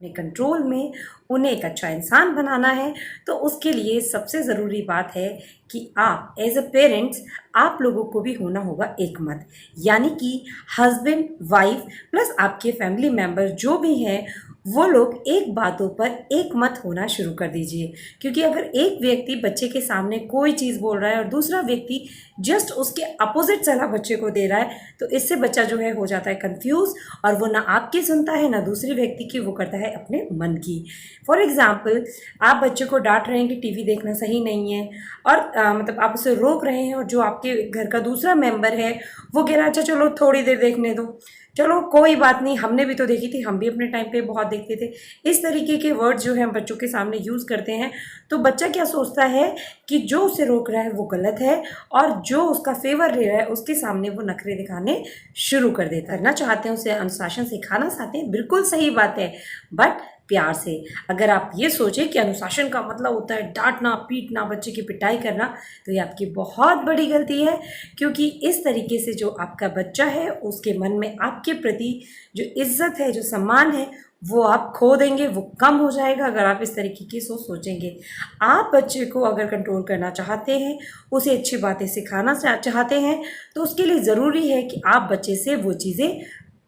अपने कंट्रोल में, उन्हें एक अच्छा इंसान बनाना है, तो उसके लिए सबसे ज़रूरी बात है कि आप एज अ पेरेंट्स आप लोगों को भी होना होगा एक मत, यानी कि हस्बैंड वाइफ प्लस आपके फैमिली मेम्बर जो भी हैं वो लोग एक बातों पर एक मत होना शुरू कर दीजिए। क्योंकि अगर एक व्यक्ति बच्चे के सामने कोई चीज़ बोल रहा है और दूसरा व्यक्ति जस्ट उसके अपोजिट सलाह बच्चे को दे रहा है, तो इससे बच्चा जो है हो जाता है कंफ्यूज और वो ना आपकी सुनता है ना दूसरे व्यक्ति की, वो करता है अपने मन की। फॉर एग्जाम्पल, आप बच्चे को डांट रहे हैं कि टीवी देखना सही नहीं है और मतलब आप उसे रोक रहे हैं और जो आपके घर का दूसरा मेंबर है वो कह रहा है अच्छा चलो थोड़ी देर देखने दो, चलो कोई बात नहीं, हमने भी तो देखी थी, हम भी अपने टाइम पे बहुत देखते थे। इस तरीके के वर्ड्स जो है हम बच्चों के सामने यूज़ करते हैं, तो बच्चा क्या सोचता है कि जो उसे रोक रहा है वो गलत है और जो उसका फेवर ले रहा है उसके सामने वो नखरे दिखाने शुरू कर देता है। करना चाहते हैं, उसे अनुशासन सिखाना चाहते हैं, बिल्कुल सही बात है, बट प्यार से। अगर आप ये सोचें कि अनुशासन का मतलब होता है डांटना, पीटना, बच्चे की पिटाई करना, तो ये आपकी बहुत बड़ी गलती है। क्योंकि इस तरीके से जो आपका बच्चा है उसके मन में आपके प्रति जो इज्जत है, जो सम्मान है, वो आप खो देंगे, वो कम हो जाएगा अगर आप इस तरीके की सोचेंगे। आप बच्चे को अगर कंट्रोल करना चाहते हैं, उसे अच्छी बातें सिखाना चाहते हैं, तो उसके लिए ज़रूरी है कि आप बच्चे से वो चीज़ें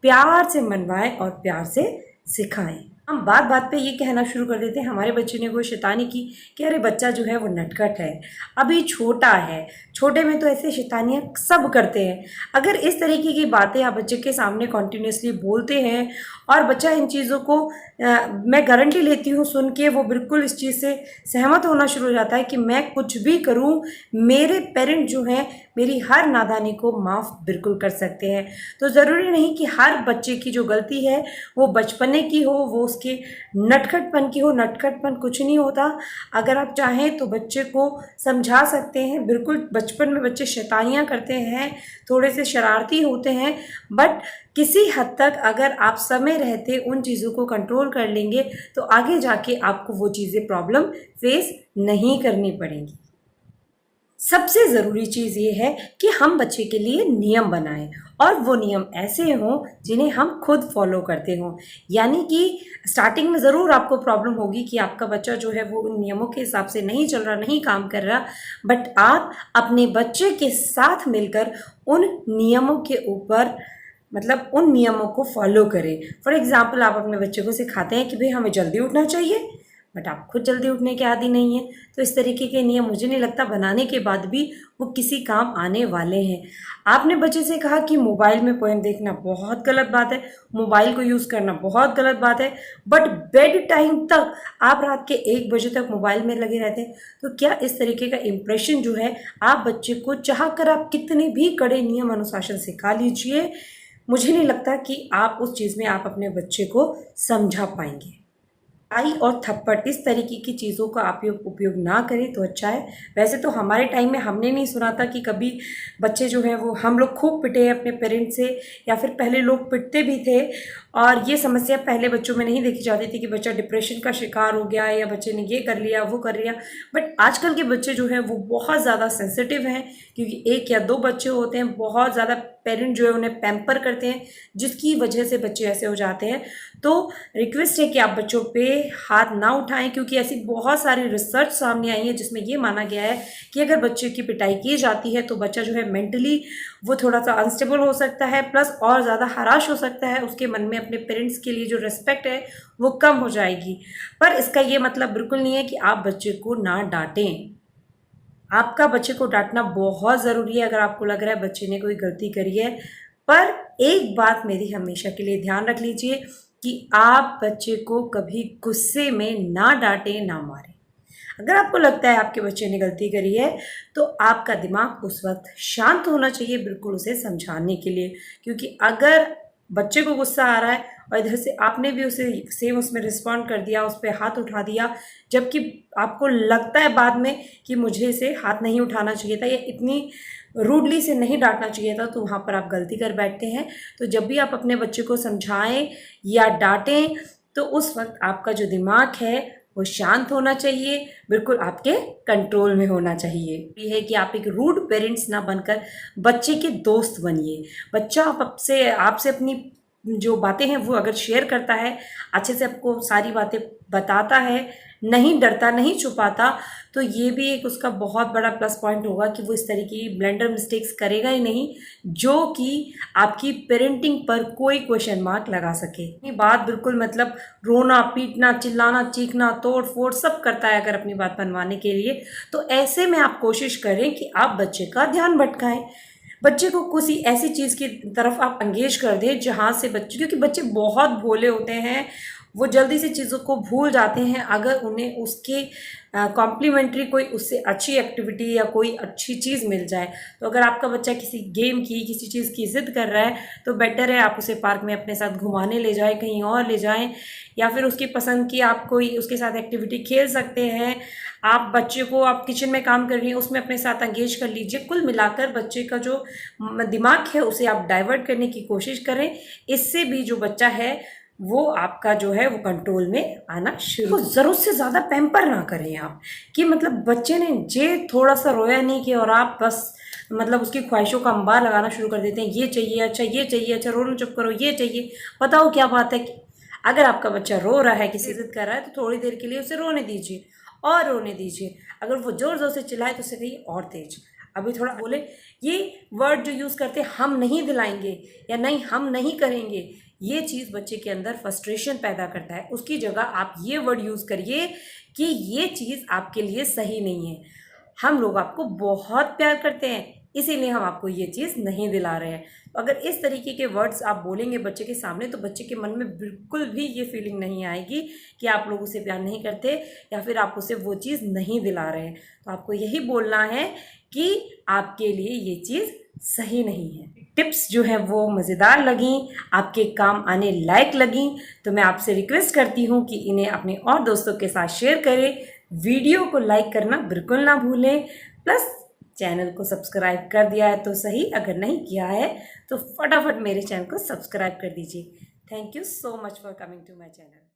प्यार से मनवाएं और प्यार से सिखाएं। हम बात बात पे ये कहना शुरू कर देते हैं हमारे बच्चे ने कोई शैतानी की कि अरे बच्चा जो है वो नटखट है, अभी छोटा है, छोटे में तो ऐसे शैतानियाँ सब करते हैं। अगर इस तरीके की बातें आप बच्चे के सामने कॉन्टीन्यूसली बोलते हैं और बच्चा इन चीज़ों को मैं गारंटी लेती हूँ सुन के वो बिल्कुल इस चीज़ से सहमत होना शुरू हो जाता है कि मैं कुछ भी करूँ, मेरे पेरेंट जो हैं मेरी हर नादानी को माफ़ बिल्कुल कर सकते हैं। तो ज़रूरी नहीं कि हर बच्चे की जो गलती है वो बचपने की हो, वो उसके नटखटपन की हो। नटखटपन कुछ नहीं होता। अगर आप चाहें तो बच्चे को समझा सकते हैं। बिल्कुल बचपन में बच्चे शैतानियाँ करते हैं, थोड़े से शरारती होते हैं, बट किसी हद तक अगर आप समय रहते उन चीज़ों को कंट्रोल कर लेंगे तो आगे जाके आपको वो चीज़ें प्रॉब्लम फेस नहीं करनी पड़ेंगी। सबसे ज़रूरी चीज़ ये है कि हम बच्चे के लिए नियम बनाएं और वो नियम ऐसे हों जिन्हें हम खुद फॉलो करते हों। यानी कि स्टार्टिंग में ज़रूर आपको प्रॉब्लम होगी कि आपका बच्चा जो है वो उन नियमों के हिसाब से नहीं चल रहा, नहीं काम कर रहा, बट आप अपने बच्चे के साथ मिलकर उन नियमों के ऊपर मतलब उन नियमों को फॉलो करें। फॉर एग्ज़ाम्पल, आप अपने बच्चे को सिखाते हैं कि भाई हमें जल्दी उठना चाहिए, बट आप खुद जल्दी उठने के आदी नहीं हैं, तो इस तरीके के नियम मुझे नहीं लगता बनाने के बाद भी वो किसी काम आने वाले हैं। आपने बच्चे से कहा कि मोबाइल में पोएम देखना बहुत गलत बात है, मोबाइल को यूज़ करना बहुत गलत बात है, बट बेड टाइम तक आप रात के 1 बजे तक मोबाइल में लगे रहते हैं, तो क्या इस तरीके का इम्प्रेशन जो है आप बच्चे को चाह कर आप कितने भी कड़े नियम अनुशासन सिखा लीजिए, मुझे नहीं लगता कि आप उस चीज़ में आप अपने बच्चे को समझा पाएंगे। आई और थप्पड़ इस तरीके की चीज़ों का आप उपयोग ना करें तो अच्छा है। वैसे तो हमारे टाइम में हमने नहीं सुना था कि कभी बच्चे जो हैं वो हम लोग खूब पिटे हैं अपने पेरेंट्स से, या फिर पहले लोग पिटते भी थे और ये समस्या पहले बच्चों में नहीं देखी जाती थी कि बच्चा डिप्रेशन का शिकार हो गया या बच्चे ने ये कर लिया वो कर लिया। बट आजकल के बच्चे जो हैं वो बहुत ज़्यादा सेंसिटिव हैं, क्योंकि 1 या 2 बच्चे होते हैं, बहुत ज़्यादा पेरेंट जो है उन्हें पैम्पर करते हैं, जिसकी वजह से बच्चे ऐसे हो जाते हैं। तो रिक्वेस्ट है कि आप बच्चों पे हाथ ना उठाएं, क्योंकि ऐसी बहुत सारी रिसर्च सामने आई है जिसमें ये माना गया है कि अगर बच्चे की पिटाई की जाती है तो बच्चा जो है मेंटली वो थोड़ा सा अनस्टेबल हो सकता है, प्लस और ज़्यादा हराश हो सकता है, उसके मन में अपने पेरेंट्स के लिए जो रिस्पेक्ट है वो कम हो जाएगी। पर इसका ये मतलब बिल्कुल नहीं है कि आप बच्चे को ना डांटें। आपका बच्चे को डांटना बहुत ज़रूरी है अगर आपको लग रहा है बच्चे ने कोई गलती करी है। पर एक बात मेरी हमेशा के लिए ध्यान रख लीजिए कि आप बच्चे को कभी गुस्से में ना डांटें, ना मारें। अगर आपको लगता है आपके बच्चे ने गलती करी है तो आपका दिमाग उस वक्त शांत होना चाहिए, बिल्कुल उसे समझाने के लिए। क्योंकि अगर बच्चे को गुस्सा आ रहा है और इधर से आपने भी उसे सेम उसमें रिस्पॉन्ड कर दिया, उस पर हाथ उठा दिया, जबकि आपको लगता है बाद में कि मुझे इसे हाथ नहीं उठाना चाहिए था या इतनी रूडली से नहीं डांटना चाहिए था, तो वहाँ पर आप गलती कर बैठते हैं। तो जब भी आप अपने बच्चे को समझाएं या डांटें तो उस वक्त आपका जो दिमाग है वो शांत होना चाहिए, बिल्कुल आपके कंट्रोल में होना चाहिए। ये है कि आप एक रूड पेरेंट्स ना बनकर बच्चे के दोस्त बनिए। बच्चा आपसे अपनी जो बातें हैं वो अगर शेयर करता है, अच्छे से आपको सारी बातें बताता है, नहीं डरता, नहीं छुपाता, तो ये भी एक उसका बहुत बड़ा प्लस पॉइंट होगा कि वो इस तरीके की ब्लेंडर मिस्टेक्स करेगा ही नहीं जो कि आपकी पेरेंटिंग पर कोई क्वेश्चन मार्क लगा सके। ये बात बिल्कुल मतलब रोना पीटना चिल्लाना चीखना तोड़ फोड़ सब करता है अगर अपनी बात मनवाने के लिए, तो ऐसे में आप कोशिश करें कि आप बच्चे का ध्यान भटकाएं, बच्चे को किसी ऐसी चीज़ की तरफ आप एंगेज कर दें जहाँ से बच्चे, क्योंकि बच्चे बहुत भोले होते हैं, वो जल्दी से चीज़ों को भूल जाते हैं। अगर उन्हें उसके कॉम्प्लीमेंट्री कोई उससे अच्छी एक्टिविटी या कोई अच्छी चीज़ मिल जाए, तो अगर आपका बच्चा किसी गेम की किसी चीज़ की ज़िद कर रहा है तो बेटर है आप उसे पार्क में अपने साथ घुमाने ले जाएं, कहीं और ले जाएं, या फिर उसकी पसंद की आप कोई उसके साथ एक्टिविटी खेल सकते हैं। आप बच्चे को, आप किचन में काम कर रही हैं उसमें अपने साथ एंगेज कर लीजिए। कुल मिलाकर बच्चे का जो दिमाग है उसे आप डाइवर्ट करने की कोशिश करें। इससे भी जो बच्चा है वो आपका जो है वो कंट्रोल में आना शुरू। ज़रूरत से ज़्यादा पैम्पर ना करें आप, कि मतलब बच्चे ने जे थोड़ा सा रोया नहीं कि और आप बस मतलब उसकी ख्वाहिशों का अंबार लगाना शुरू कर देते हैं, ये चाहिए, अच्छा ये चाहिए, अच्छा रोना चुप करो, ये चाहिए। बताओ क्या बात है कि अगर आपका बच्चा रो रहा है, किसी जिद कर रहा है, तो थोड़ी देर के लिए उसे रोने दीजिए और रोने दीजिए। अगर वो ज़ोर ज़ोर से चिल्लाए तो उसे कहिए और तेज, अभी थोड़ा बोले। ये वर्ड जो यूज़ करते हैं, हम नहीं दिलाएंगे या नहीं हम नहीं करेंगे, ये चीज़ बच्चे के अंदर फ्रस्ट्रेशन पैदा करता है। उसकी जगह आप ये वर्ड यूज़ करिए कि ये चीज़ आपके लिए सही नहीं है, हम लोग आपको बहुत प्यार करते हैं इसीलिए हम आपको ये चीज़ नहीं दिला रहे हैं। तो अगर इस तरीके के वर्ड्स आप बोलेंगे बच्चे के सामने तो बच्चे के मन में बिल्कुल भी ये फीलिंग नहीं आएगी कि आप लोग उसे प्यार नहीं करते या फिर आप उसे वो चीज़ नहीं दिला रहे हैं। तो आपको यही बोलना है कि आपके लिए ये चीज़ सही नहीं है। टिप्स जो है वो मज़ेदार लगी, आपके काम आने लायक लगी, तो मैं आपसे रिक्वेस्ट करती हूँ कि इन्हें अपने और दोस्तों के साथ शेयर करें। वीडियो को लाइक करना बिल्कुल ना भूलें, प्लस चैनल को सब्सक्राइब कर दिया है तो सही, अगर नहीं किया है तो फटाफट मेरे चैनल को सब्सक्राइब कर दीजिए। Thank you so much for coming to my channel.